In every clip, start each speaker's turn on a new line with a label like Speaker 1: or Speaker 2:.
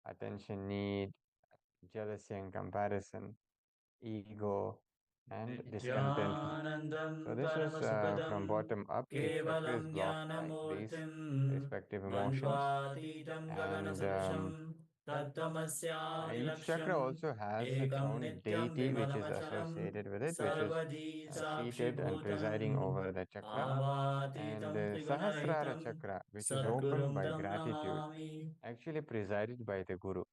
Speaker 1: attention need, jealousy and comparison, ego, and discontentment. So this is from bottom up. Each chakra is
Speaker 2: Kevalam
Speaker 1: blocked by these
Speaker 2: Jnanamutim
Speaker 1: respective emotions,
Speaker 2: Tadvatitam Gagana
Speaker 1: and
Speaker 2: Sadrasham Tattvamasya
Speaker 1: each chakra
Speaker 2: Laksham
Speaker 1: also has its
Speaker 2: Ekam
Speaker 1: own
Speaker 2: Nityam
Speaker 1: deity which is
Speaker 2: Vimalamachalam
Speaker 1: associated with it, which is
Speaker 2: Sarvadi Sakshi
Speaker 1: seated and presiding
Speaker 2: Bhutam
Speaker 1: over the chakra. And
Speaker 2: Bhavatitam
Speaker 1: the Sahasrara
Speaker 2: Trigunarahitam
Speaker 1: chakra, which is opened
Speaker 2: Sadgurum
Speaker 1: by
Speaker 2: Tam
Speaker 1: gratitude,
Speaker 2: Namami.
Speaker 1: actually presided by the Guru.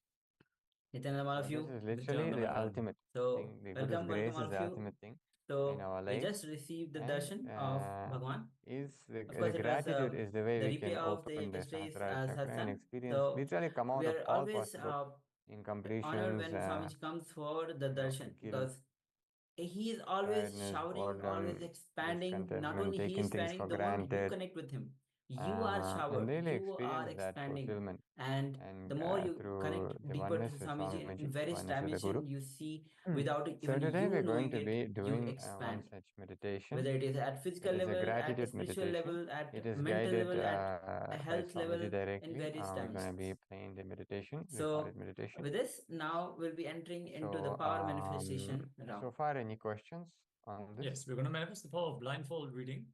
Speaker 2: Nityananda, all
Speaker 1: So
Speaker 2: of
Speaker 1: this
Speaker 2: you,
Speaker 1: is
Speaker 2: good to
Speaker 1: literally
Speaker 2: have
Speaker 1: the
Speaker 2: around.
Speaker 1: ultimate
Speaker 2: So,
Speaker 1: thing. The Guru's
Speaker 2: welcome
Speaker 1: grace
Speaker 2: all
Speaker 1: is
Speaker 2: of
Speaker 1: the
Speaker 2: you.
Speaker 1: ultimate thing in
Speaker 2: So,
Speaker 1: our
Speaker 2: we
Speaker 1: life,
Speaker 2: just received the
Speaker 1: and
Speaker 2: darshan of Bhagwan.
Speaker 1: is
Speaker 2: Of
Speaker 1: the
Speaker 2: course, it was
Speaker 1: gratitude is the way
Speaker 2: the
Speaker 1: we
Speaker 2: replay
Speaker 1: can
Speaker 2: of the
Speaker 1: open the
Speaker 2: yesterday's
Speaker 1: Sahasrara chakra and
Speaker 2: satsang.
Speaker 1: experience,
Speaker 2: So,
Speaker 1: literally come out
Speaker 2: we
Speaker 1: of
Speaker 2: are
Speaker 1: all
Speaker 2: always
Speaker 1: possible
Speaker 2: honored
Speaker 1: incompletions,
Speaker 2: when Swamiji comes for the
Speaker 1: you know,
Speaker 2: darshan,
Speaker 1: guilt,
Speaker 2: because he is always
Speaker 1: tiredness,
Speaker 2: showering, always
Speaker 1: boredom,
Speaker 2: expanding. Not
Speaker 1: discontentment,
Speaker 2: only he
Speaker 1: taking
Speaker 2: is
Speaker 1: things
Speaker 2: expanding,
Speaker 1: for
Speaker 2: the moment you
Speaker 1: granted,
Speaker 2: connect with him, you are
Speaker 1: and
Speaker 2: showered,
Speaker 1: really
Speaker 2: you are
Speaker 1: experience that
Speaker 2: expanding.
Speaker 1: fulfillment.
Speaker 2: And
Speaker 1: And
Speaker 2: the more you
Speaker 1: through
Speaker 2: connect
Speaker 1: the
Speaker 2: deeper to
Speaker 1: oneness with
Speaker 2: Swamiji in
Speaker 1: Swamiji,
Speaker 2: various
Speaker 1: oneness with the Guru.
Speaker 2: dimension, you see
Speaker 1: Hmm.
Speaker 2: without
Speaker 1: So
Speaker 2: even
Speaker 1: today
Speaker 2: you
Speaker 1: we're going
Speaker 2: knowing
Speaker 1: to
Speaker 2: it,
Speaker 1: be
Speaker 2: you
Speaker 1: doing one
Speaker 2: expand,
Speaker 1: such meditation.
Speaker 2: whether it is at
Speaker 1: It
Speaker 2: physical
Speaker 1: is a
Speaker 2: level, at a
Speaker 1: gratitude
Speaker 2: spiritual
Speaker 1: meditation.
Speaker 2: level,
Speaker 1: It
Speaker 2: at
Speaker 1: is
Speaker 2: mental
Speaker 1: guided
Speaker 2: level, at a
Speaker 1: by
Speaker 2: health
Speaker 1: Swamiji
Speaker 2: level, in
Speaker 1: directly.
Speaker 2: various
Speaker 1: We're going to be
Speaker 2: dimensions.
Speaker 1: playing the meditation. We call it
Speaker 2: So
Speaker 1: meditation.
Speaker 2: with this, now we'll be entering into the
Speaker 1: So,
Speaker 2: power manifestation
Speaker 1: so
Speaker 2: round.
Speaker 1: far, any questions on this?
Speaker 3: Yes, we're going to manifest the power of blindfold reading.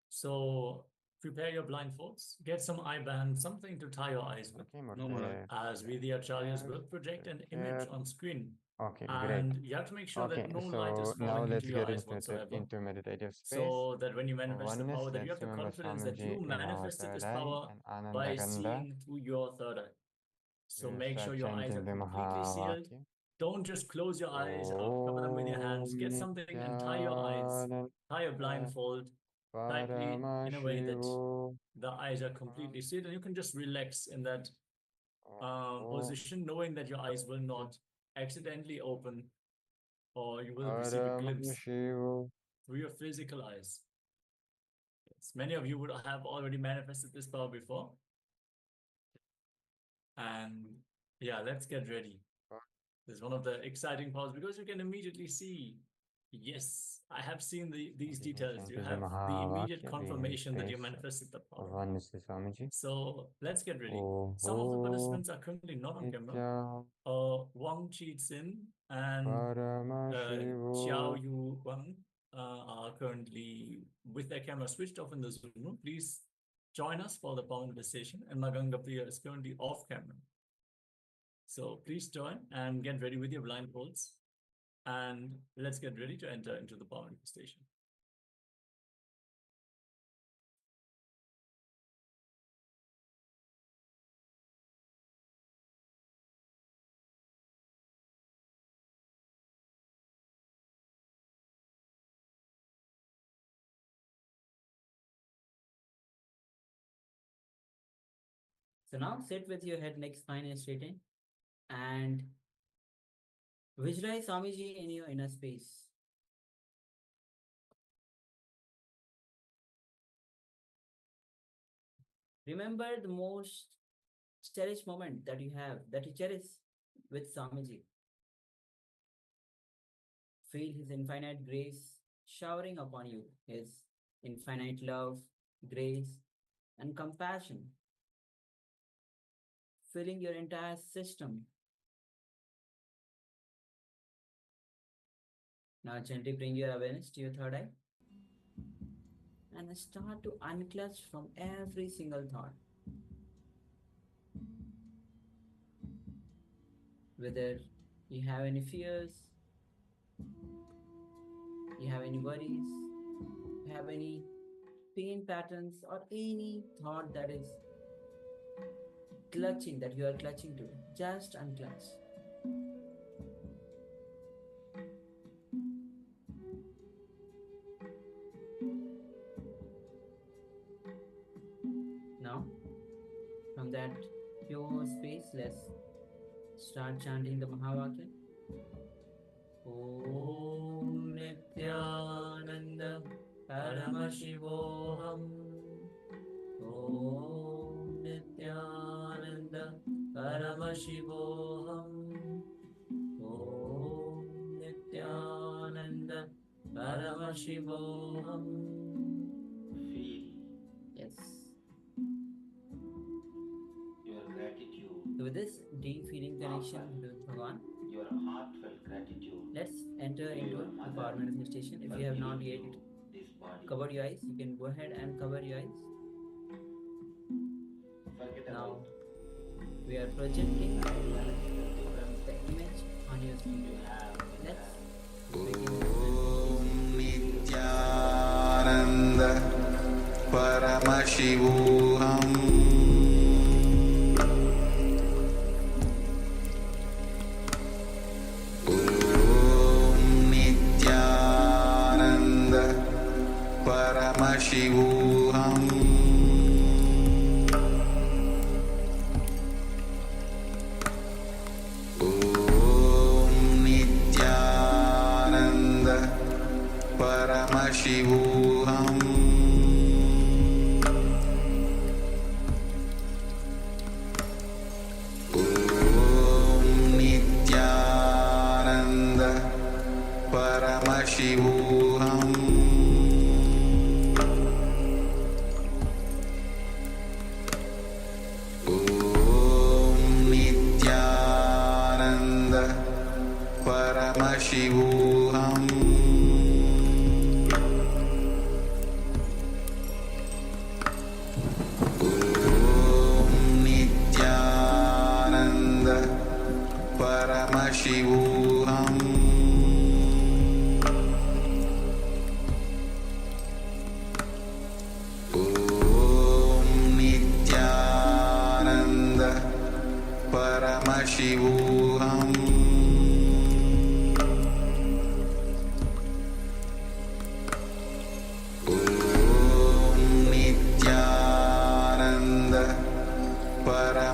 Speaker 3: So prepare your blindfolds, get some eye bands, something to tie your eyes with.
Speaker 1: Okay,
Speaker 2: No more.
Speaker 3: As we, the acharyas, will project an image on screen.
Speaker 1: Okay, great.
Speaker 3: And you have to make sure
Speaker 1: Okay,
Speaker 3: that no light is
Speaker 1: so now
Speaker 3: falling into
Speaker 1: let's
Speaker 3: your
Speaker 1: get
Speaker 3: eyes whatsoever.
Speaker 1: into meditative space.
Speaker 3: So that when you manifest the
Speaker 1: Oneness,
Speaker 3: power, that you
Speaker 1: let's
Speaker 3: have the
Speaker 1: remember
Speaker 3: confidence that
Speaker 1: Swamiji
Speaker 3: you
Speaker 1: in our
Speaker 3: manifested
Speaker 1: third
Speaker 3: this
Speaker 1: eye
Speaker 3: power
Speaker 1: and
Speaker 3: by
Speaker 1: Anandaganda.
Speaker 3: seeing through your third eye. So
Speaker 1: We will
Speaker 3: make sure
Speaker 1: start
Speaker 3: your eyes are
Speaker 1: chanting the
Speaker 3: completely sealed.
Speaker 1: Mahavakya.
Speaker 3: Don't just close your eyes or cover them with your hands.
Speaker 1: Om
Speaker 3: Get something and tie your eyes, tie a
Speaker 1: Nityananda
Speaker 3: blindfold tightly in a way that
Speaker 1: Paramashivoham
Speaker 3: the eyes are completely sealed, and you can just relax in that position, knowing that your eyes will not accidentally open, or you will receive a glimpse
Speaker 1: Paramashivoham
Speaker 3: through your physical eyes. Yes, many of you would have already manifested this power before. And yeah, let's get ready. This is one of the exciting parts because you can immediately see, yes, I have seen these details. You have the immediate confirmation that you manifested the power.
Speaker 1: oneness, Swamiji.
Speaker 3: So let's get ready.
Speaker 1: Oh,
Speaker 3: Some of the participants are currently not on camera. Wang Chi Sin and Xiao Yu Wang are currently with their camera switched off in the Zoom room. Please join us for the power manifestation. And Maganga Priya is currently off camera. So please join and get ready with your blindfolds. And let's get ready to enter into the power manifestation.
Speaker 2: So now sit with your head, neck, spine and straighten, and visualize Swamiji in your inner space. Remember the most cherished moment that you have, that you cherish with Swamiji. Feel his infinite grace showering upon you, his infinite love, grace, and compassion, filling your entire system. Now gently bring your awareness to your third eye and start to unclutch from every single thought. Whether you have any fears, you have any worries, you have any pain patterns, or any thought that is clutching, that you are clutching to, just unclutch. Now, from that pure space, let's start chanting the Mahavakya. Om Nityananda Paramashivoham. Om Nityananda Paramashivoham. Om Nityananda Paramashivoham.
Speaker 4: Feel
Speaker 2: Yes.
Speaker 4: your gratitude,
Speaker 2: So with this deep feeling connection with Bhagavan,
Speaker 4: your heartfelt gratitude.
Speaker 2: let's enter
Speaker 4: to
Speaker 2: into
Speaker 4: your
Speaker 2: the
Speaker 4: mother
Speaker 2: power manifestation. If
Speaker 4: for
Speaker 2: you have not
Speaker 4: giving
Speaker 2: yet
Speaker 4: you this body.
Speaker 2: covered your eyes, you can go ahead and cover your eyes.
Speaker 4: Forget
Speaker 2: Now
Speaker 4: about
Speaker 2: we are projecting the image on your screen.
Speaker 4: you have
Speaker 2: Let's
Speaker 5: Om
Speaker 2: begin.
Speaker 5: Nityananda Paramashivoham. Om Nityananda Paramashivoham. Om Nityananda Paramashivoham. Om Nityananda Paramashivoham. Om Nityananda Paramashivoham. Om Nityananda Paramashivoham. Om Nityananda Paramashivoham. Om Nityananda Paramashivoham.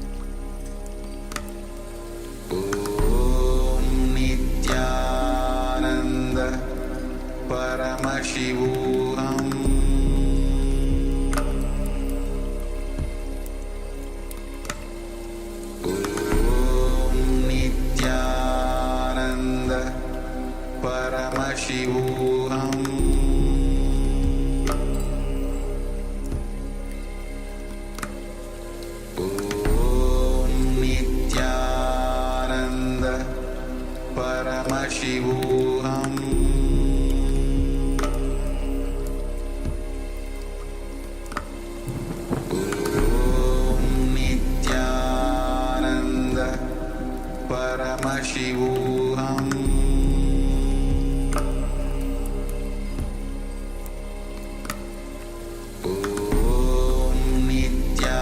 Speaker 5: Paramashivoham Om Nityananda Paramashivoham Om Nityananda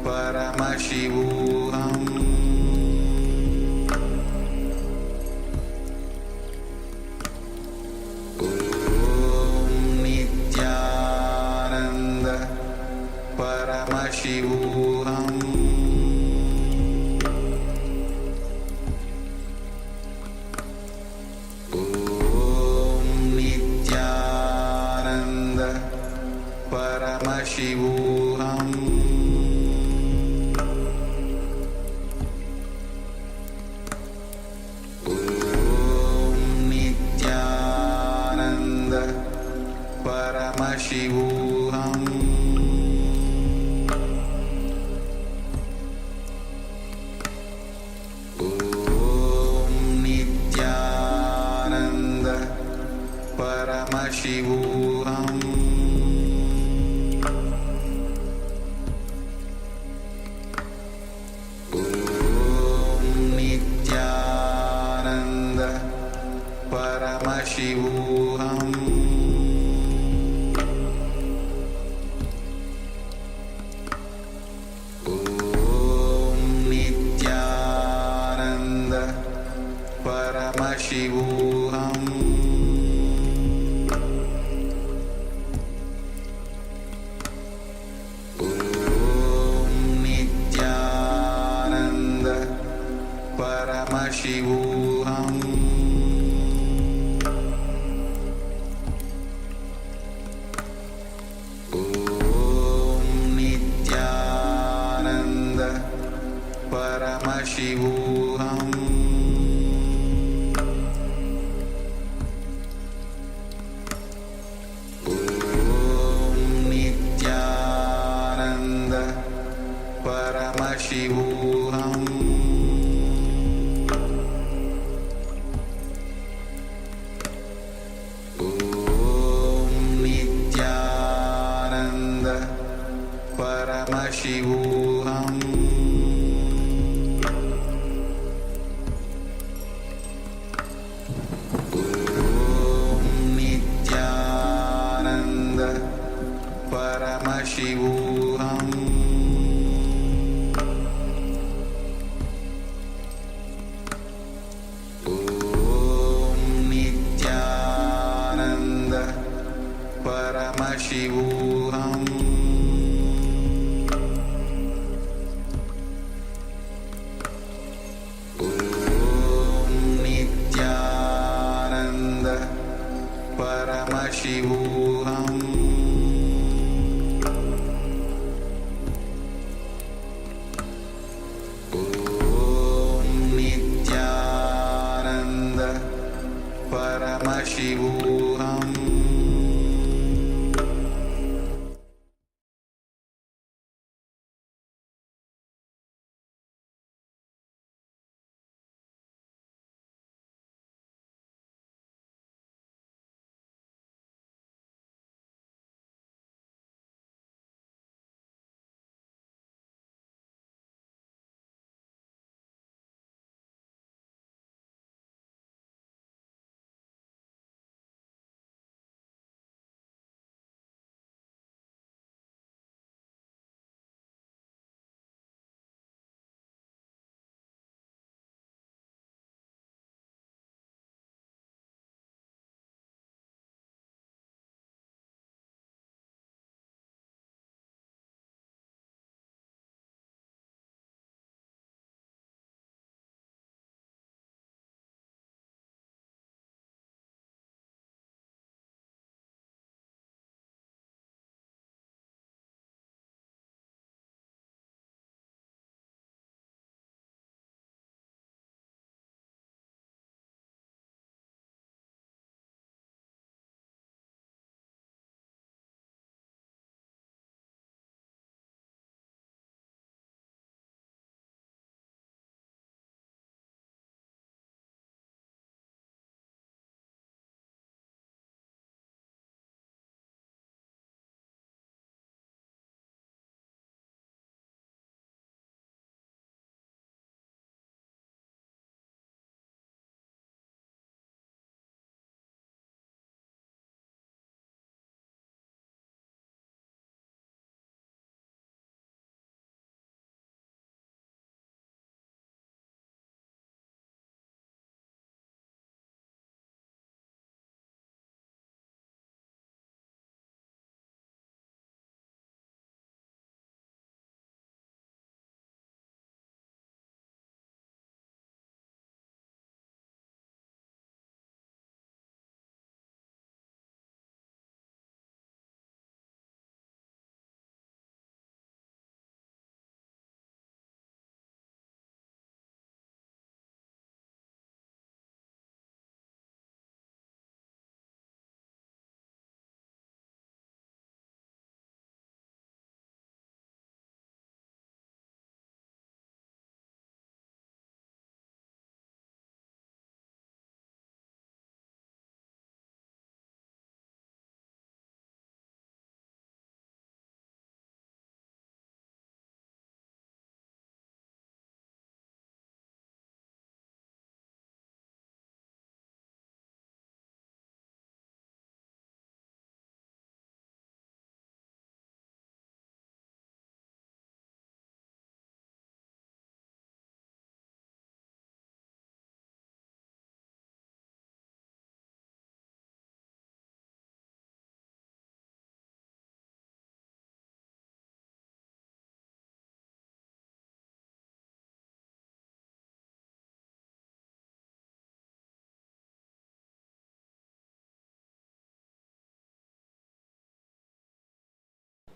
Speaker 5: Paramashivoham Paramashivoham Om Nityananda Paramashivoham Om Nityananda Paramashivoham Paramashivoham Om Nityananda Paramashivoham Om Nityananda Paramashivoham Paramashivoham Om Nityananda Paramashivoham Om Nityananda Paramashivoham Paramashivoham Om Nityananda Paramashivoham Om Nityananda Paramashivoham Paramashivoham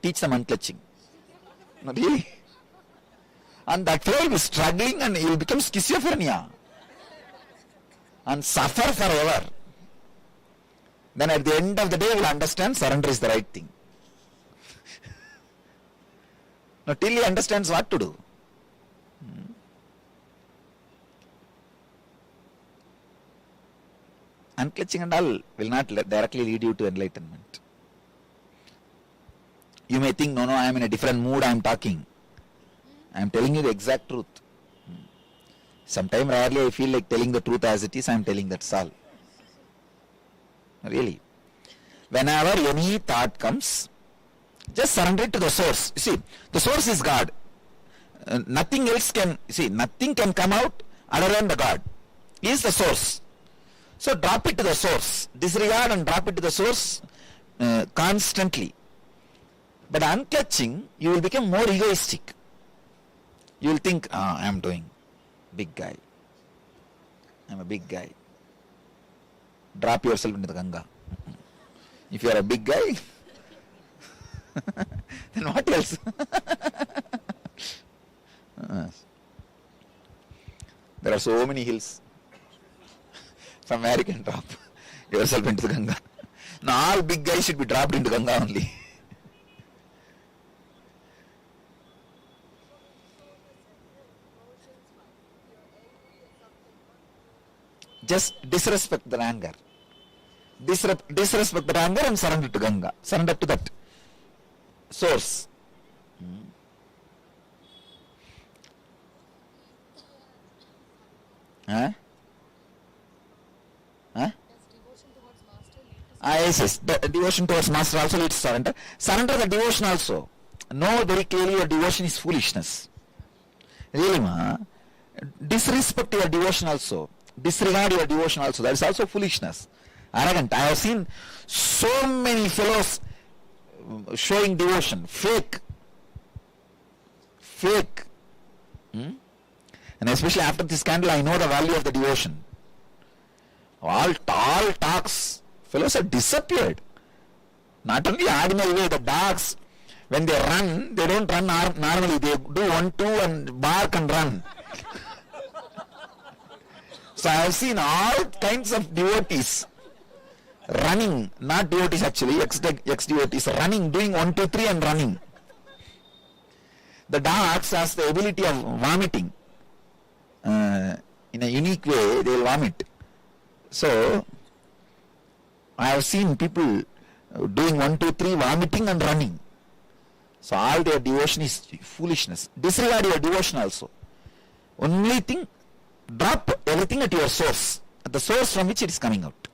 Speaker 6: teach them unclutching. No, really. And that fellow will be struggling and he will become schizophrenia and suffer forever. Then at the end of the day, he will understand surrender is the right thing. Now, till he understands what to do. Unclutching and all will not directly lead you to enlightenment. You may think, no, I am in a different mood, I am talking. I am telling you the exact truth. Sometimes rarely I feel like telling the truth as it is, I am telling that's all. Really. Whenever any thought comes, just surrender it to the source. You see, the source is God. Nothing else can, nothing can come out other than the God. He is the source. So drop it to the source. Disregard and drop it to the source constantly. But unclutching, you will become more egoistic. You will think, I am doing big guy. I am a big guy. Drop yourself into the Ganga. If you are a big guy, then what else? There are so many hills from where you can drop yourself into the Ganga. Now all big guys should be dropped into Ganga only. Just disrespect the anger. Disrespect the anger and surrender to Ganga. Surrender to that source. Huh? Huh? Yes. The devotion towards Master also leads to surrender. Surrender the devotion also. Know very clearly your devotion is foolishness. Really, disrespect your devotion also. Disregard your devotion also. That is also foolishness. Arrogant. I have seen so many fellows showing devotion. Fake. And especially after this scandal, I know the value of the devotion. All talks. Fellows have disappeared. Not only ordinary way, the dogs, when they run, they don't run normally. They do 1, 2 and bark and run. So I have seen all kinds of devotees running, not devotees actually, ex-devotees running, doing 1, 2, 3 and running. The dogs has the ability of vomiting. In a unique way, they will vomit. So, I have seen people doing 1, 2, 3, vomiting and running. So, all their devotion is foolishness. Disregard your devotion also. Only thing, drop everything at your source, at the source from which it is coming out.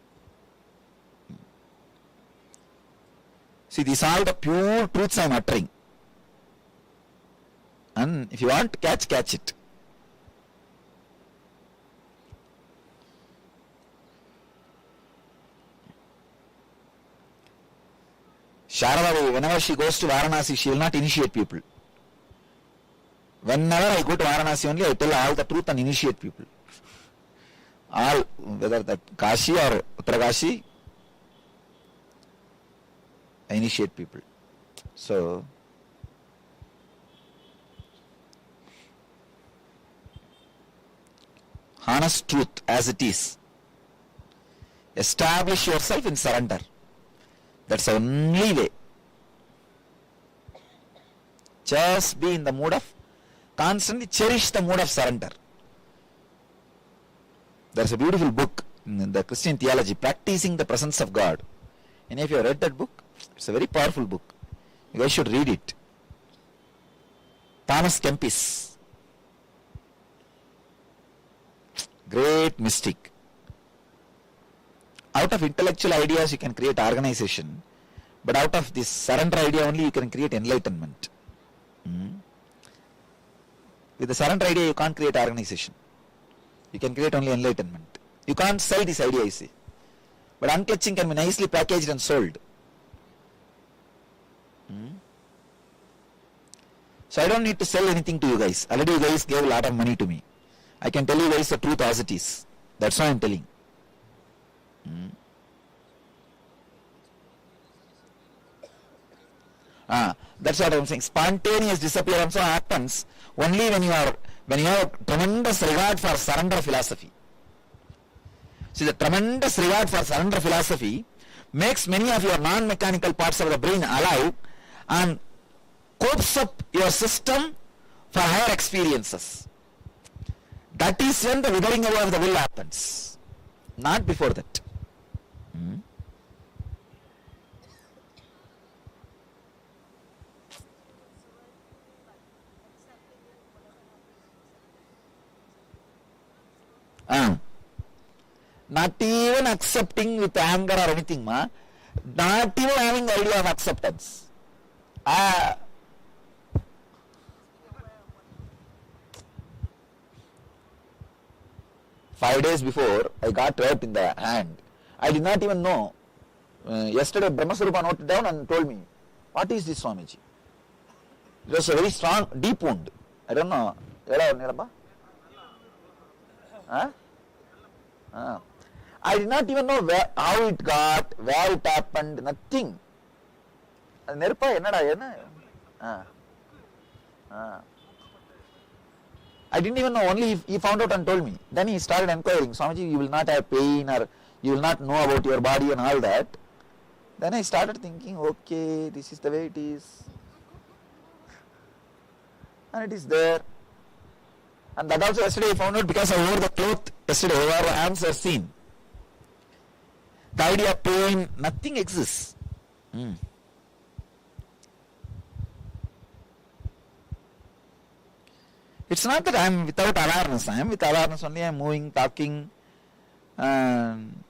Speaker 6: See, these are the pure truths I am uttering. And if you want to catch it. Sharada, whenever she goes to Varanasi, she will not initiate people. Whenever I go to Varanasi only, I tell all the truth and initiate people. All, whether that Kashi or Uttarakashi, I initiate people. So, honest truth as it is. Establish yourself in surrender. That's the only way. Just be in the mood of, constantly cherish the mood of surrender. There's a beautiful book in the Christian theology, Practicing the Presence of God. Any of you have read that book? It's a very powerful book. You guys should read it. Thomas Kempis, great mystic. Out of intellectual ideas you can create organization, but out of this surrender idea only you can create enlightenment. With the surrender idea you can't create organization. You can create only enlightenment. You can't sell this idea, you see. But unclutching can be nicely packaged and sold. So I don't need to sell anything to you guys. Already you guys gave a lot of money to me. I can tell you guys the truth as it is. That's why I'm telling. That's what I'm saying. Spontaneous disappearance happens only when you have tremendous regard for surrender philosophy. See, the tremendous regard for surrender philosophy makes many of your non-mechanical parts of the brain alive and copes up your system for higher experiences. That is when the withering away of the will happens, not before that. Not even accepting with anger or anything, not even having the idea of acceptance. 5 days before, I got hurt in the hand. I did not even know. Yesterday, Brahmaswarupa noted down and told me, what is this, Swamiji? It was a very strong, deep wound. I don't know. I did not even know how it got, where it happened, nothing. I didn't even know, only he found out and told me. Then he started inquiring, Swamiji, you will not have pain or you will not know about your body and all that. Then I started thinking, okay, this is the way it is. And it is there. And that also yesterday I found out because I wore the cloth yesterday, our hands are seen. The idea of pain, nothing exists. It's not that I am without awareness. I am with awareness only. I am moving, talking. And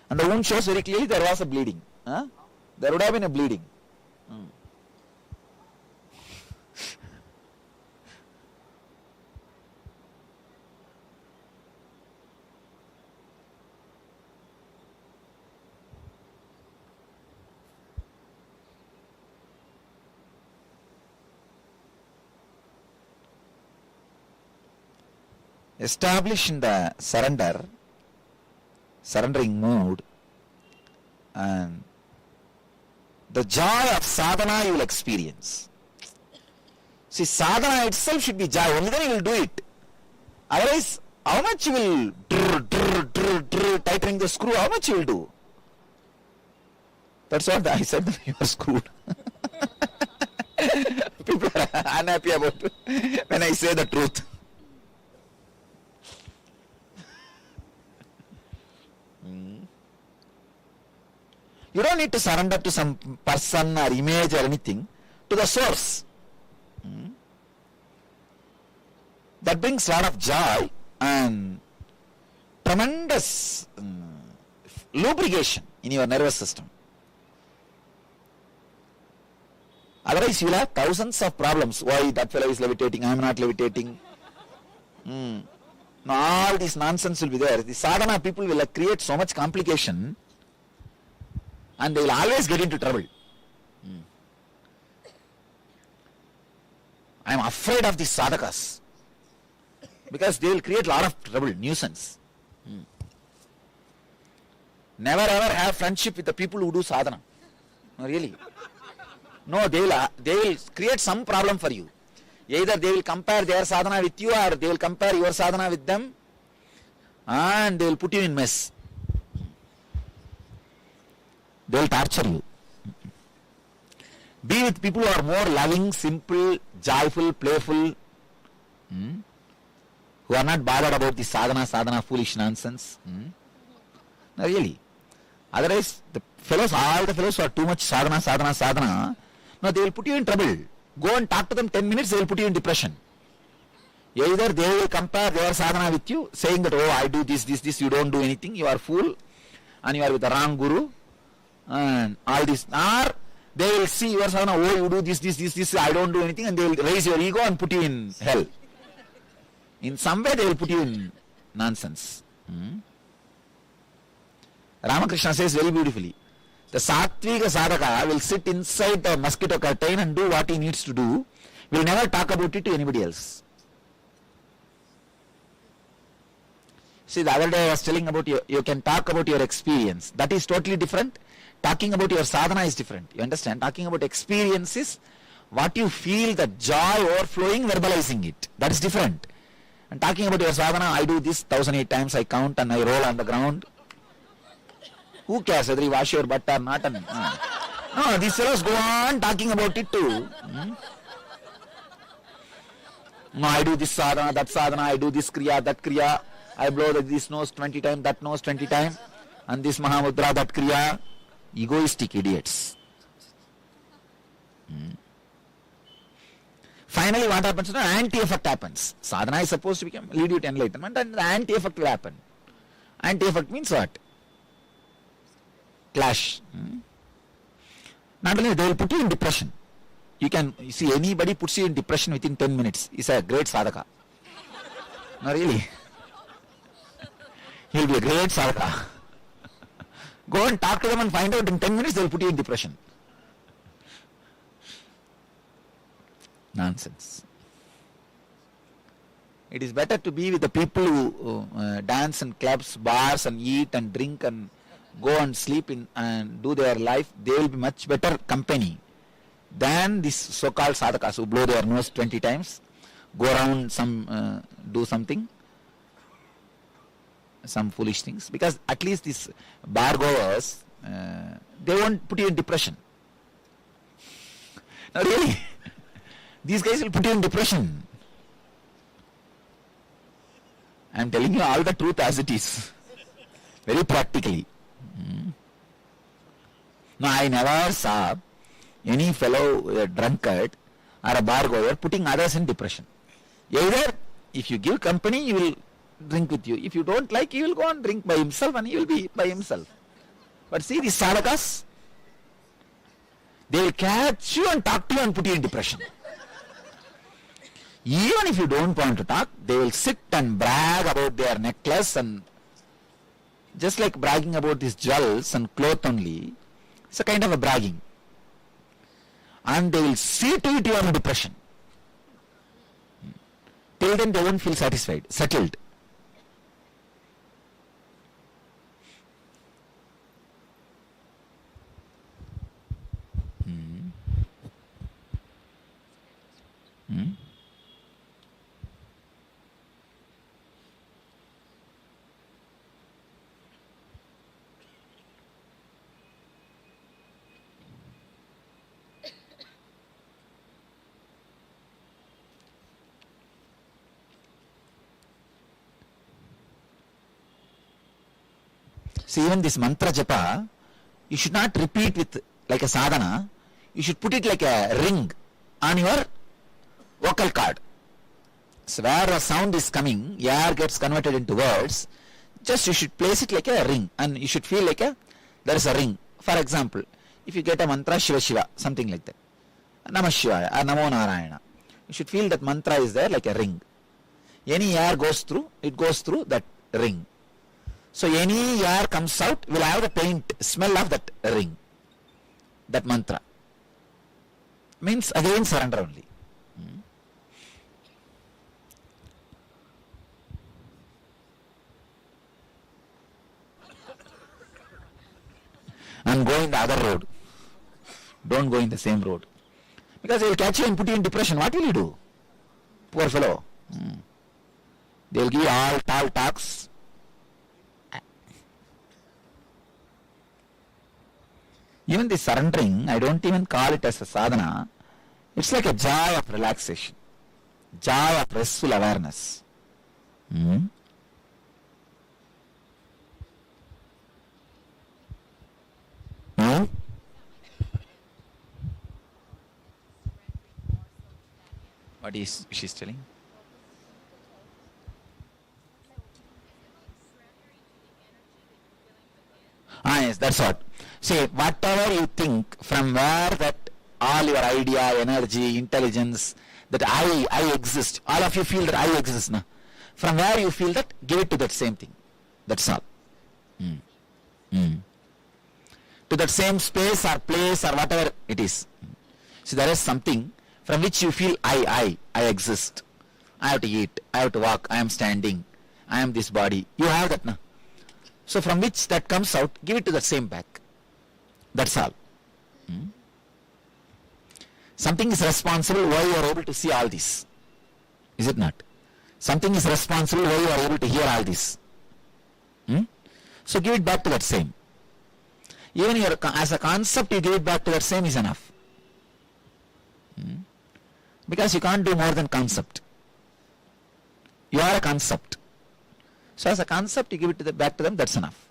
Speaker 6: the wound shows very clearly there was a bleeding. There would have been a bleeding. Establish in the surrendering mood, and the joy of sadhana you will experience. See, sadhana itself should be joy, only then you will do it. Otherwise, how much you will tightening the screw, how much you will do? That's what I said, you are screwed. People are unhappy about it when I say the truth. You don't need to surrender to some person or image or anything, to the source. That brings a lot of joy and tremendous lubrication in your nervous system. Otherwise, you will have thousands of problems. Why that fellow is levitating, I am not levitating. Now, all this nonsense will be there. The sadhana people will create so much complication, and they will always get into trouble. I am afraid of these sadhakas because they will create a lot of trouble, nuisance. Never ever have friendship with the people who do sadhana. No, really. No, they will create some problem for you. Either they will compare their sadhana with you, or they will compare your sadhana with them, and they will put you in mess. They will torture you. Be with people who are more loving, simple, joyful, playful, who are not bothered about the sadhana, foolish nonsense. No, really. Otherwise, all the fellows who are too much sadhana, no, they will put you in trouble. Go and talk to them 10 minutes, they will put you in depression. Either they will compare their sadhana with you, saying that, oh, I do this, you don't do anything, you are fool, and you are with the wrong guru, and all this. Or they will see your sadhana, oh, you do this, I don't do anything, and they will raise your ego and put you in hell. In some way, they will put you in nonsense. Ramakrishna says very beautifully, the Sattvika sadhaka will sit inside the mosquito curtain and do what he needs to do, will never talk about it to anybody else. See, the other day I was telling about you can talk about your experience. That is totally different. Talking about your sadhana is different. You understand? Talking about experience is what you feel, the joy overflowing, verbalizing it. That is different. And talking about your sadhana, I do this 1008 times, I count and I roll on the ground. Who cares whether you wash your butt or not? No, these fellows go on talking about it too. No, I do this sadhana, I do this kriya, that kriya. I blow this nose 20 times, that nose 20 times. And this mahamudra, that kriya. Egoistic idiots. Finally, what happens? The anti-effect happens. Sadhana is supposed to lead you to enlightenment, and the anti-effect will happen. Anti-effect means what? Clash. Not only they will put you in depression. You see anybody puts you in depression within 10 minutes. Is a great sadhaka. No, really. He'll be a great sadhaka. Go and talk to them and find out in 10 minutes they will put you in depression. Nonsense. It is better to be with the people who dance in clubs, bars and eat and drink and go and sleep in and do their life. They will be much better company than these so-called sadhakas who blow their nose 20 times, go around do something, some foolish things. Because at least these bar goers, they won't put you in depression. No, really. These guys will put you in depression. I am telling you all the truth as it is. Very practically. No, I never saw any fellow drunkard or a bar goer putting others in depression. Either if you give company, he will drink with you. If you don't like, he will go and drink by himself and he will be by himself. But see these sadhakas, they will catch you and talk to you and put you in depression. Even if you don't want to talk, they will sit and brag about their necklace and just like bragging about these jewels and cloth only. It's a kind of a bragging. And they will see to it you are in depression. Till then they won't feel satisfied, settled. See, even this mantra japa, you should not repeat with like a sadhana. You should put it like a ring on your vocal cord. So where a sound is coming, air gets converted into words. Just you should place it like a ring, and you should feel like there is a ring. For example, if you get a mantra Shiva Shiva, something like that, Namah Shivaya or Namo Narayana, you should feel that mantra is there like a ring. Any air goes through, it goes through that ring. So any air comes out will have the paint smell of that ring, that mantra. Means again surrender only. And go in the other road. Don't go in the same road. Because they will catch you and put you in depression. What will you do? Poor fellow. They will give you all tall talks. Even the surrendering, I don't even call it as a sadhana. It's like a joy of relaxation. Joy of restful awareness. No? What is she's telling? Yes, that's what. See, whatever you think, from where that all your idea, energy, intelligence, that I exist, all of you feel that I exist now. From where you feel that, give it to that same thing. That's all. To that same space or place or whatever it is. See, there is something from which you feel I exist. I have to eat, I have to walk, I am standing, I am this body. You have that now. So from which that comes out, give it to the same back. That's all. Something is responsible why you are able to see all this. Is it not? Something is responsible why you are able to hear all this. So give it back to that same. Even as a concept, you give it back to that same is enough. Because you can't do more than concept. You are a concept. So as a concept, you give it back to them, that's enough.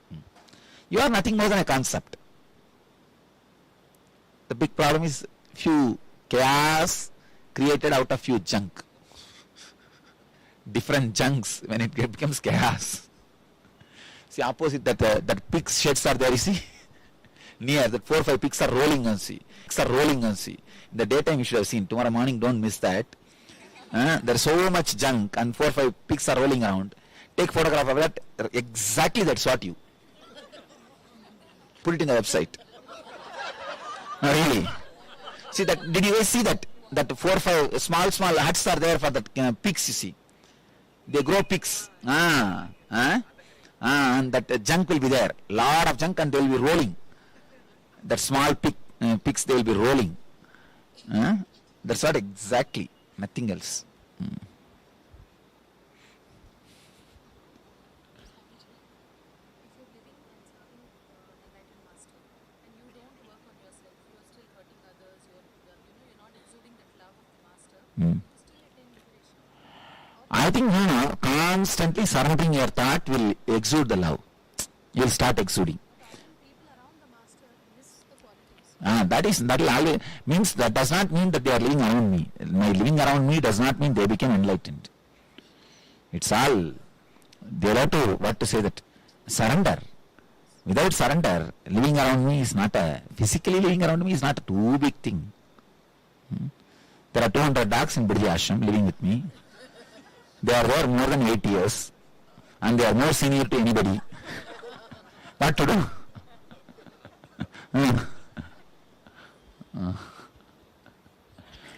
Speaker 6: You are nothing more than a concept. The big problem is few chaos created out of few junk. Different junks when it becomes chaos. See, opposite that pigs sheds are there, you see. Near that 4 or 5 pigs are rolling on sea. In the daytime you should have seen. Tomorrow morning don't miss that. There's so much junk and 4 or 5 pigs are rolling around. Take photograph of that. Exactly that's what you. Put it in the website. No, really. See that? Did you guys see that? That 4 or 5 small huts are there for the pigs, you see. They grow pigs. And that junk will be there. Lot of junk and they will be rolling. That small pigs they will be rolling. That's what exactly. Nothing else. I think constantly surrounding your thought will exude the love. You'll start exuding. That will always means that does not mean that they are living around me. My living around me does not mean they became enlightened. It's all they have to surrender. Without surrender, living around me is not physically living around me is not a too big thing. There are 200 dogs in Bridge Ashram living with me. They are there more than 8 years and they are more senior to anybody. What to do?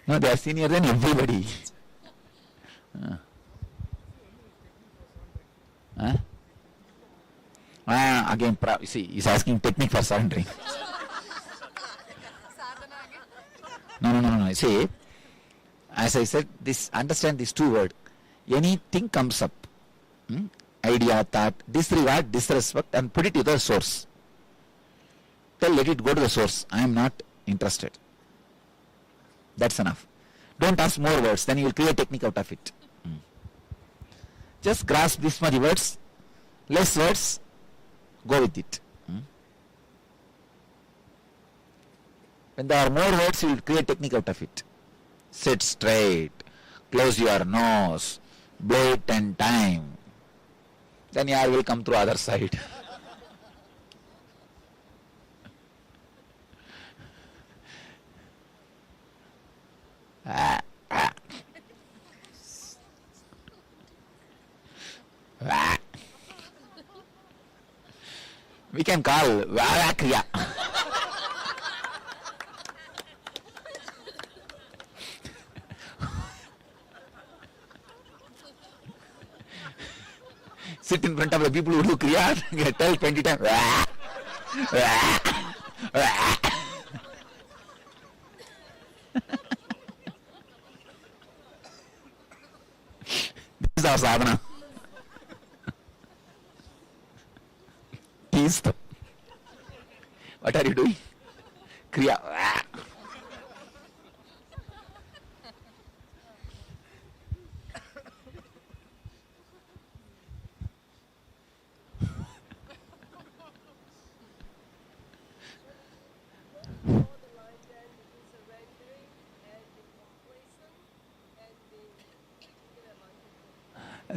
Speaker 6: No, they are senior than everybody. Again, see, he's asking technique for surrendering. No. See, as I said, understand these 2 words. Anything comes up, idea, thought, disregard, disrespect, and put it to the source. Let it go to the source. I am not interested. That's enough. Don't ask more words, then you will create technique out of it. Just grasp this many words, less words, go with it. When there are more words, you will create technique out of it. Sit straight, close your nose, blow it 10 times. Then air will come through other side. We can call Varakriya. Sit in front of the people who do Kriya, tell 20 times. This is our sadhana. What are you doing? Kriya.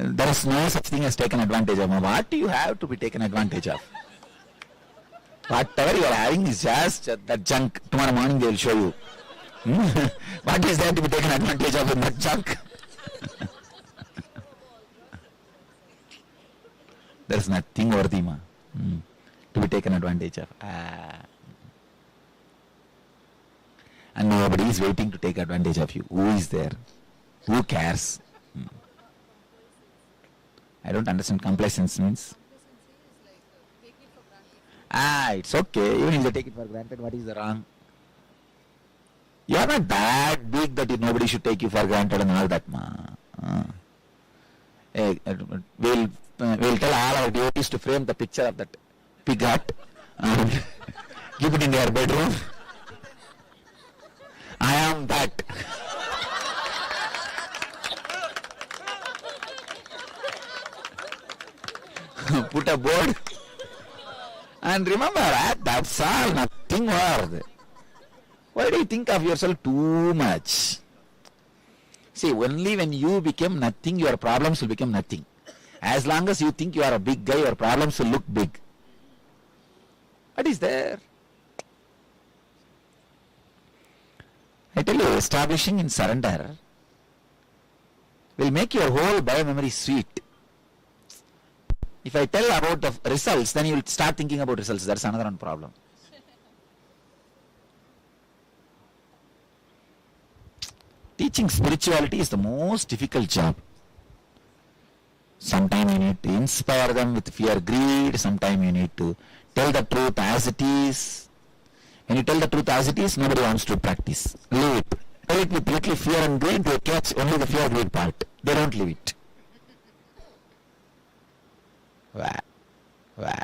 Speaker 6: There is no such thing as taken advantage of. What do you have to be taken advantage of? Whatever you are having is just that junk. Tomorrow morning they will show you. What is there to be taken advantage of in that junk? There is nothing worthy to be taken advantage of. And nobody is waiting to take advantage of you. Who is there? Who cares? I don't understand complacence means. It's okay. Even if they take it for granted, what is the wrong? You are not that big that nobody should take you for granted and all that, ma. We'll tell all our devotees to frame the picture of that pig hut and keep it in their bedroom. I am that. Put a board and remember, that's all, nothing more. Why do you think of yourself too much? See, only when you become nothing, your problems will become nothing. As long as you think you are a big guy, your problems will look big. What is there? I tell you, establishing in surrender will make your whole bio-memory sweet. If I tell about the results, then you will start thinking about results. That's another one problem. Teaching spirituality is the most difficult job. Sometimes you need to inspire them with fear, greed. Sometimes you need to tell the truth as it is. When you tell the truth as it is, nobody wants to practice. Leave it. Tell it with little fear and greed, they catch only the fear greed part. They don't leave it. Wah. Wah.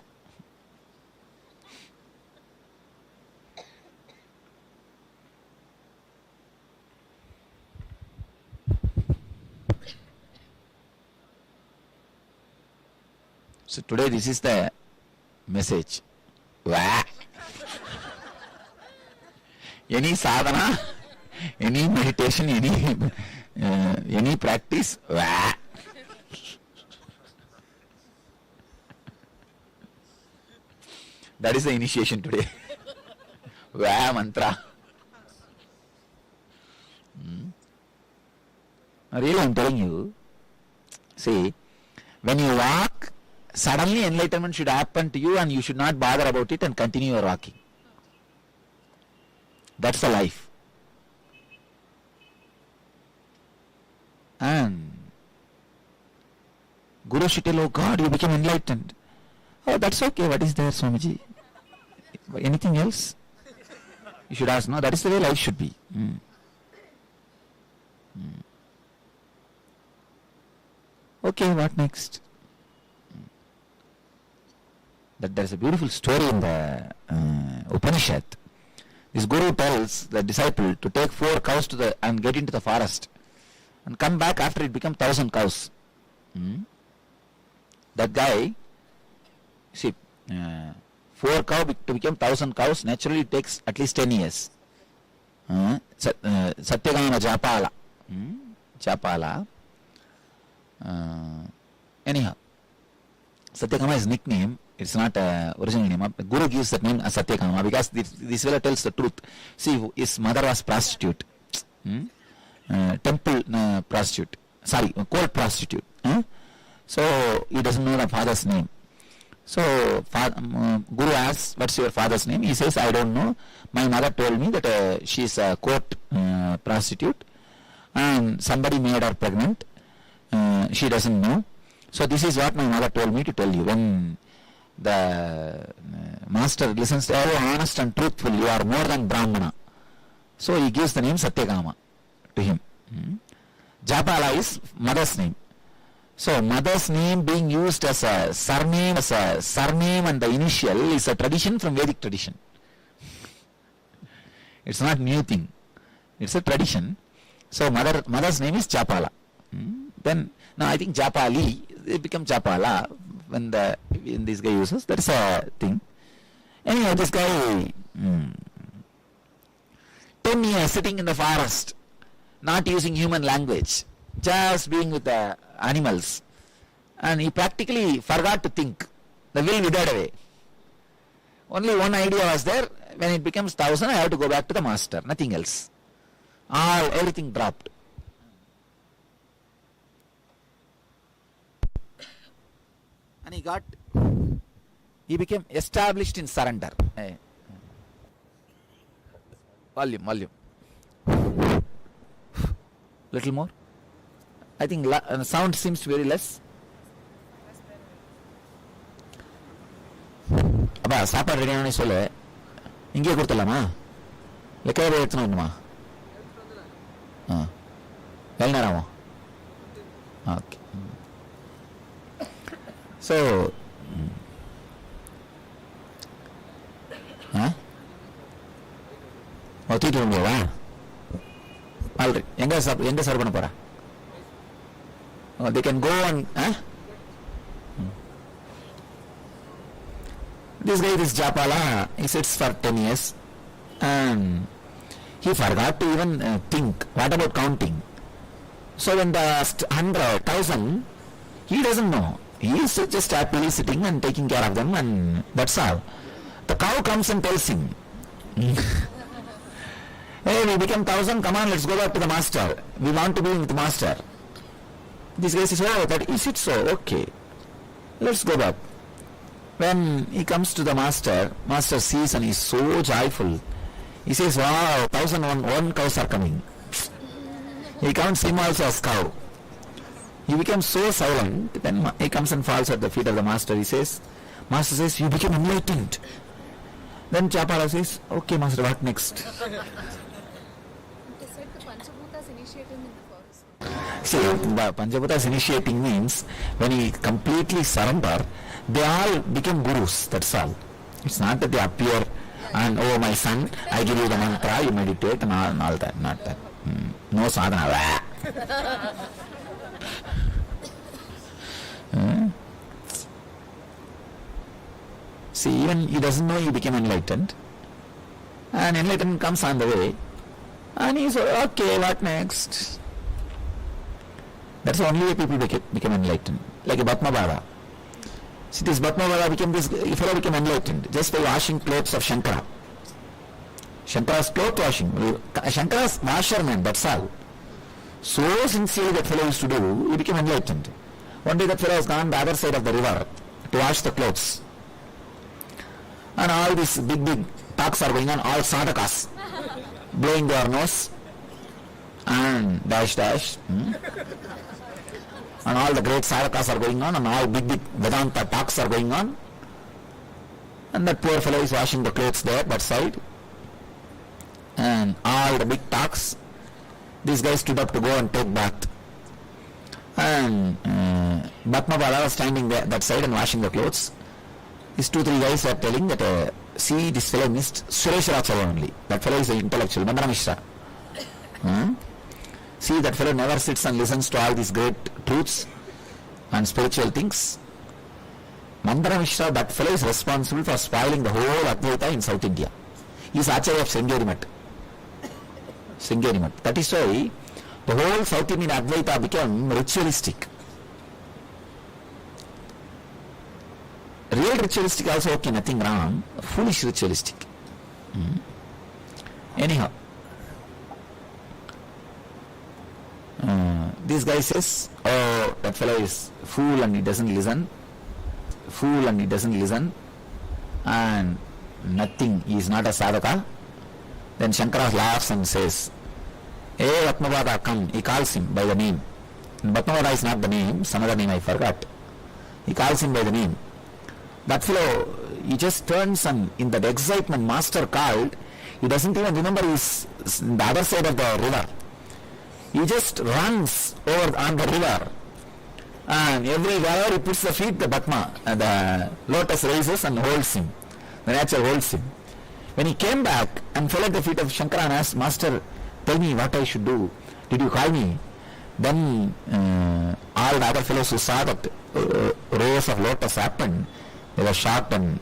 Speaker 6: So today this is the message. Wah. Any sadhana, any meditation, any practice, wah. That is the initiation today. Vaya mantra. Really, I'm telling you. See, when you walk, suddenly enlightenment should happen to you and you should not bother about it and continue your walking. That's the life. And Guru should tell, oh God, you became enlightened. Oh, that's okay. What is there, Swamiji? Anything else? You should ask. No, that is the way life should be. Okay, what next? That there is a beautiful story in the Upanishad. This Guru tells the disciple to take 4 cows and get into the forest and come back after it becomes 1,000 cows. That guy, see, 4 cows to become 1,000 cows, naturally it takes at least 10 years. Satyagama Japala. Japala. Anyhow, Satyagama is nickname. It's not original name. The Guru gives that name as Satyagama because this fellow tells the truth. See, his mother was prostitute. Temple prostitute. Sorry, court prostitute. So, he doesn't know the father's name. So, Guru asks, what's your father's name? He says, I don't know. My mother told me that she's a court prostitute and somebody made her pregnant. She doesn't know. So, this is what my mother told me to tell you. When the master listens to, oh, honest and truthful, you are more than Brahmana. So, he gives the name Satyagama to him. Japala is mother's name. So, mother's name being used as a surname and the initial is a tradition from Vedic tradition. It's not new thing. It's a tradition. So, mother's name is Japala. Then, now I think Japali, it becomes Japala when this guy uses. That's a thing. Anyway, this guy, 10 years sitting in the forest, not using human language, just being with the animals, and he practically forgot to think. The will withered away. Only one idea was there. When it becomes 1,000, I have to go back to the master. Nothing else. Everything dropped. And he became established in surrender. Volume. Little more. I think sound seems very less. அப்பா சாப்பாடு ரெடியான சொல்லு, இங்கேயே கொடுத்துடலாமா இல்லை கேடு எடுத்துன்னு வரணுமா? எவ்வளோ நேரம் ஆகும்? ஓகே. ஸோ தூக்கிட்டு வர முடியாதா? ஆல்ரெடி எங்கே சர்வ் பண்ண போகிறேன்? They can go and this guy, this Japala, he sits for 10 years and he forgot to even think what about counting. So when the 100,000, he doesn't know, he is just happily sitting and taking care of them, and that's all. The cow comes and tells him, hey, we become 1,000, come on, let's go back to the master, we want to be with the master. This guy says, oh, that is it so? Okay, let's go back. When he comes to the master, master sees and he's so joyful. He says, wow, 1,001 cows are coming. He counts him also as cow. He becomes so silent. Then he comes and falls at the feet of the master. Master says, you became enlightened. Then Chapala says, okay, master, what next?
Speaker 7: They said the Panchabhutas initiating in the forest.
Speaker 6: See, Panchabhutas initiating means when he completely surrender, they all become gurus, that's all. It's not that they appear and, oh my son, I give you the mantra, you meditate and all that, not that. No sadhana. See, even he doesn't know he became enlightened, and enlightenment comes on the way, and he's okay, what next? That's the only way people become enlightened. Like a Bhatmabara. See, this Bhatmabara fellow became enlightened just by washing clothes of Shankara. Shankara's cloth washing. Shankara's washerman, that's all. So sincerely that fellow used to do, he became enlightened. One day that fellow has gone the other side of the river to wash the clothes. And all these big talks are going on, all sadhakas, blowing their nose and dash. And all the great sadhakas are going on, and all big Vedanta talks are going on. And that poor fellow is washing the clothes there, that side. And all the big talks, this guy stood up to go and take bath. And Bhatmabala was standing there, that side, and washing the clothes. These 2-3 guys are telling that, see, this fellow missed Sureshwaracharya only. That fellow is an intellectual, Mandana Mishra. See, that fellow never sits and listens to all these great truths and spiritual things. Mandana Mishra, that fellow is responsible for spoiling the whole Advaita in South India. He is Acharya of Sringeri Math. That is why the whole South Indian Advaita became ritualistic. Real ritualistic also okay, nothing wrong. Foolish ritualistic. Anyhow, this guy says, oh, that fellow is fool and he doesn't listen. And nothing, he is not a sadhaka. Then Shankara laughs and says, hey, Bhatmabada, come. He calls him by the name. Bhatmabada is not the name, some other name I forgot. He calls him by the name. That fellow, he just turns and in that excitement master called, he doesn't even remember he's the other side of the river. He just runs over on the river, and wherever he puts the feet, the Bhatma, the lotus raises and holds him. The nature holds him. When he came back and fell at the feet of Shankara and asked, Master, tell me what I should do. Did you call me? Then all the other fellows who saw that rows of lotus happened, they were shocked. And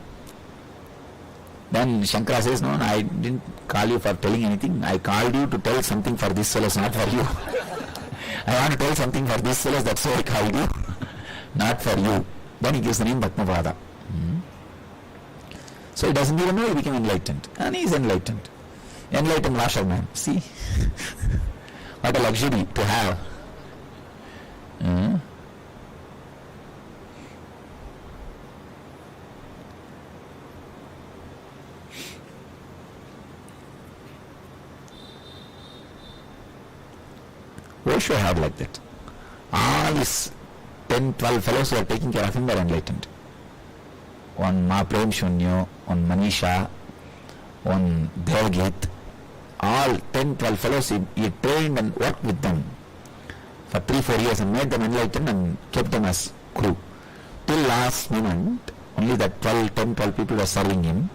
Speaker 6: then Shankara says, no, I didn't call you for telling anything. I called you to tell something for these fellows, not for you. I want to tell something for these fellows, that's why I called you, not for you. Then he gives the name Bhatmabada. So he doesn't even know he became enlightened. And he is enlightened. Enlightened washerman. See? What a luxury to have. Osho had like that. All these 10, 12 fellows who are taking care of him were enlightened. one Mahaprem Shunyo, one Manisha, one Devgit, all 10-12 fellows, he trained and worked with them for 3-4 years and made them enlightened and kept them as crew. Till last moment, only that 10-12 people were serving him.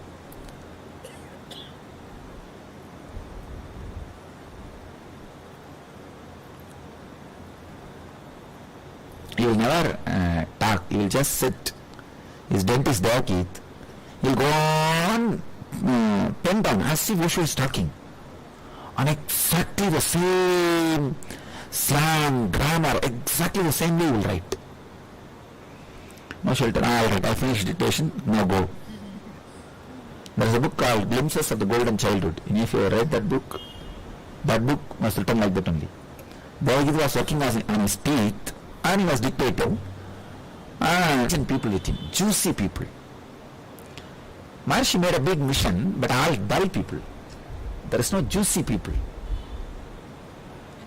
Speaker 6: He will never talk, he will just sit. His dentist Devgit, he will go on pen down as if Osho is talking. On exactly the same slang, grammar, exactly the same way he will write. No shelter, alright, I finished dictation, now go. There is a book called Glimpses of the Golden Childhood. And if you read that book was written like that only. Devgit was working on his teeth and he was dictator. And people with him, juicy people. Maharshi made a big mission, but all dull people. There is no juicy people.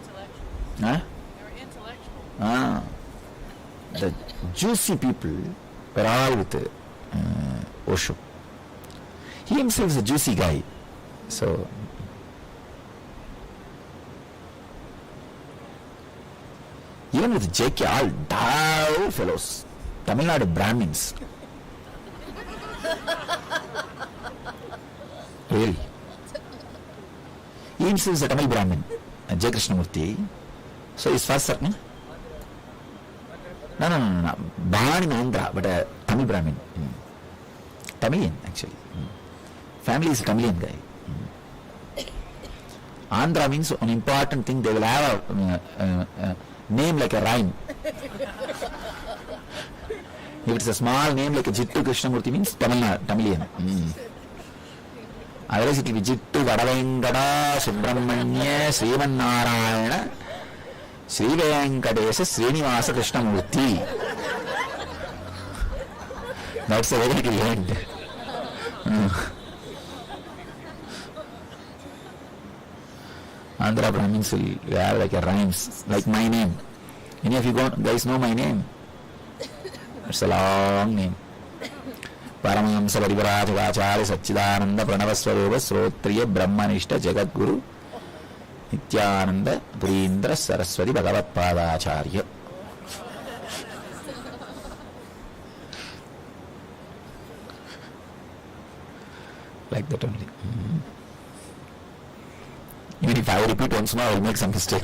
Speaker 7: Intellectuals.
Speaker 6: Huh?
Speaker 7: They were intellectual.
Speaker 6: The juicy people were all with Osho. He himself is a juicy guy. So, even with JK, all dull fellows. Tamil Nadu Brahmins. Really. He himself is a Tamil Brahmin, J. Krishnamurti. So his first certain? No. Born in Andhra, but a Tamil Brahmin. Tamilian, actually. Family is a Tamilian guy. Andhra means an important thing, they will have a name like a rhyme. If it's a small name like a Jittu Krishnamurti means Tamilian. Otherwise it will be Jittu Vadavengada Subramanya Srivan Sri Venkadesa Srinivasa Krishnamurti. That's the way it will end. Andhra Brahmins will have like a rhymes, like my name. Any of you guys know my name? It's a long name. Paramahamsa Parivarajagacharya Satchidananda Pranavaswarupa Srotriya Brahmanishta Jagadguru Nityananda Purindra Saraswati Bhagavat Padacharya. Like that only. Even if I repeat once more, I will make some mistake.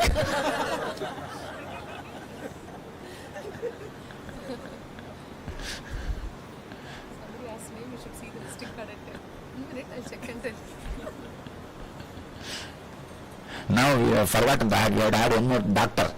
Speaker 6: Now we have forgotten that. We have to add one more doctor.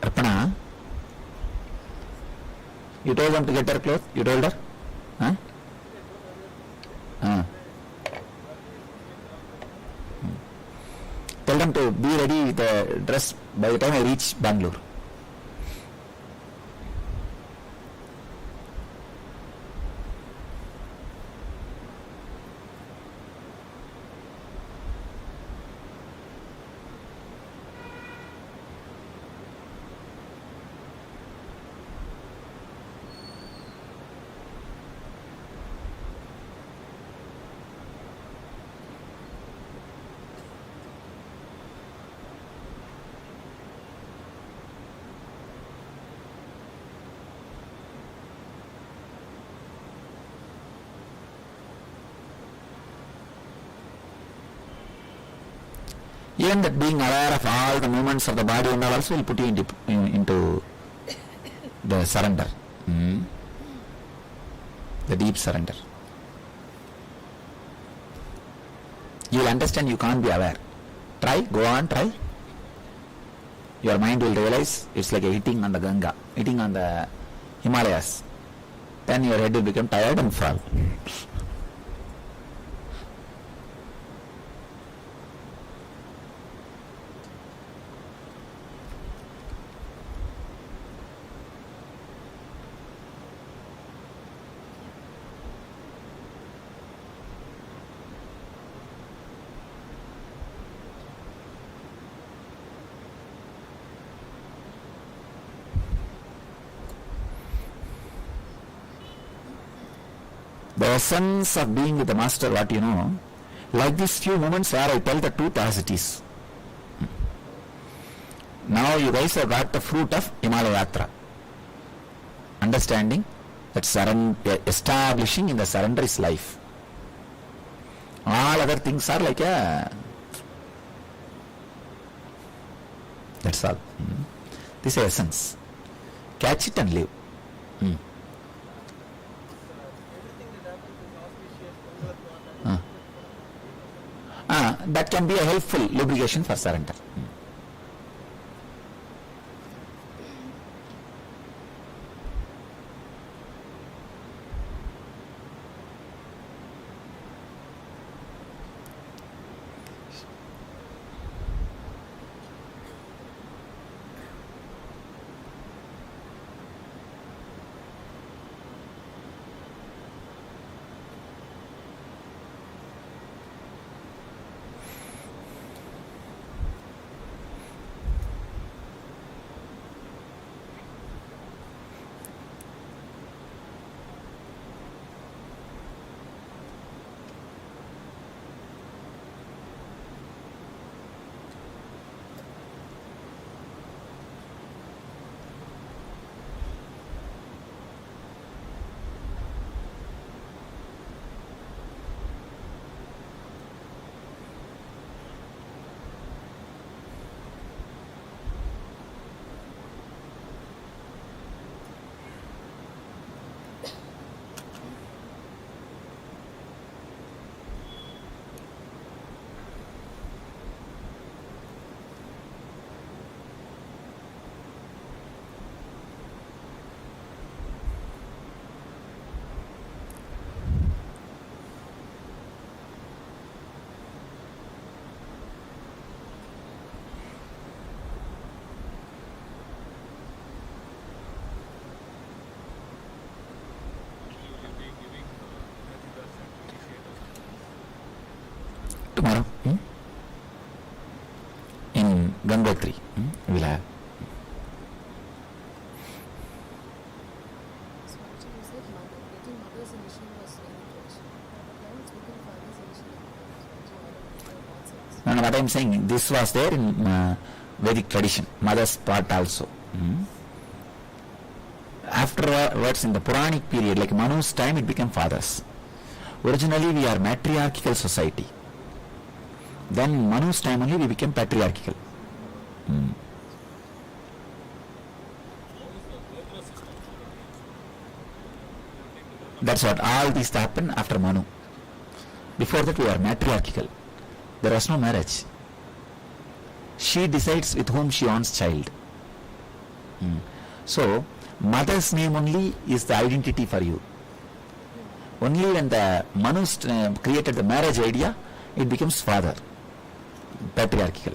Speaker 6: Arpana, you told them to get her clothes? You told her? Huh? Tell them to be ready with the dress by the time I reach Bangalore. Even that being aware of all the movements of the body and all also will put you into the surrender. The deep surrender. You will understand you can't be aware. Try, go on, try. Your mind will realize it's like a hitting on the Ganga, hitting on the Himalayas. Then your head will become tired and fall. The essence of being with the Master, what you know, like these few moments where I tell the truth as it is. Now you guys have got the fruit of Himalaya Yatra. Understanding that establishing in the surrender is life. All other things are like a... That's all. This is essence. Catch it and live. That can be a helpful lubrication for surrender. Tomorrow, in Gangotri, we'll have.
Speaker 8: So actually you said getting mother's initial was very close. But now it's become father's initial. So I don't know what sense.
Speaker 6: No, what I'm saying, this was there in Vedic tradition, mother's part also. Afterwards, in the Puranic period, like Manu's time, it became fathers. Originally, we are matriarchal society. Then Manu's time only we became patriarchal. That's what all these happened after Manu. Before that we were matriarchal. There was no marriage. She decides with whom she wants child. So mother's name only is the identity for you. Only when the Manu created the marriage idea, it becomes father. Patriarchal.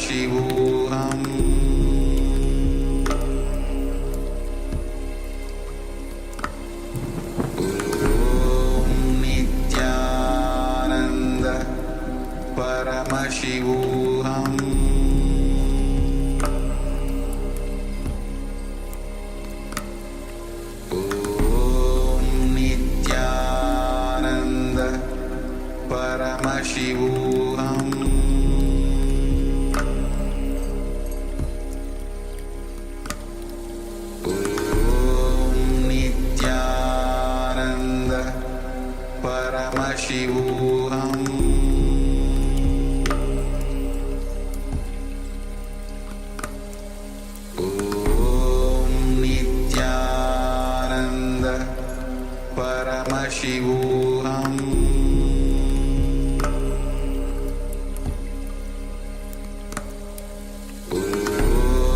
Speaker 5: Paramashivoham Om Nityananda Paramashivoham Om Nityananda Paramashivoham Om Nityananda Paramashivoham Om Nityananda Paramashivoham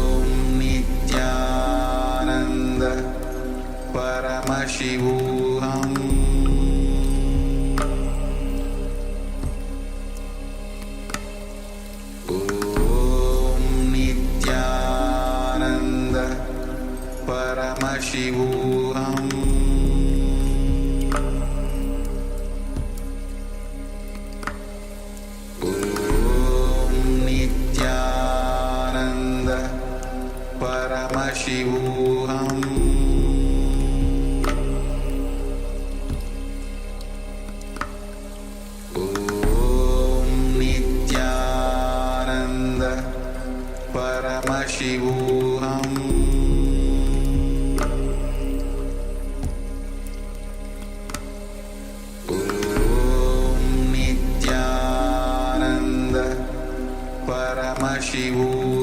Speaker 5: Om Nityananda Paramashivoham Om Nityananda Paramashivoham Om Nityananda Paramashivoham Om Nityananda Paramashivoham Om Nityananda Paramashivoham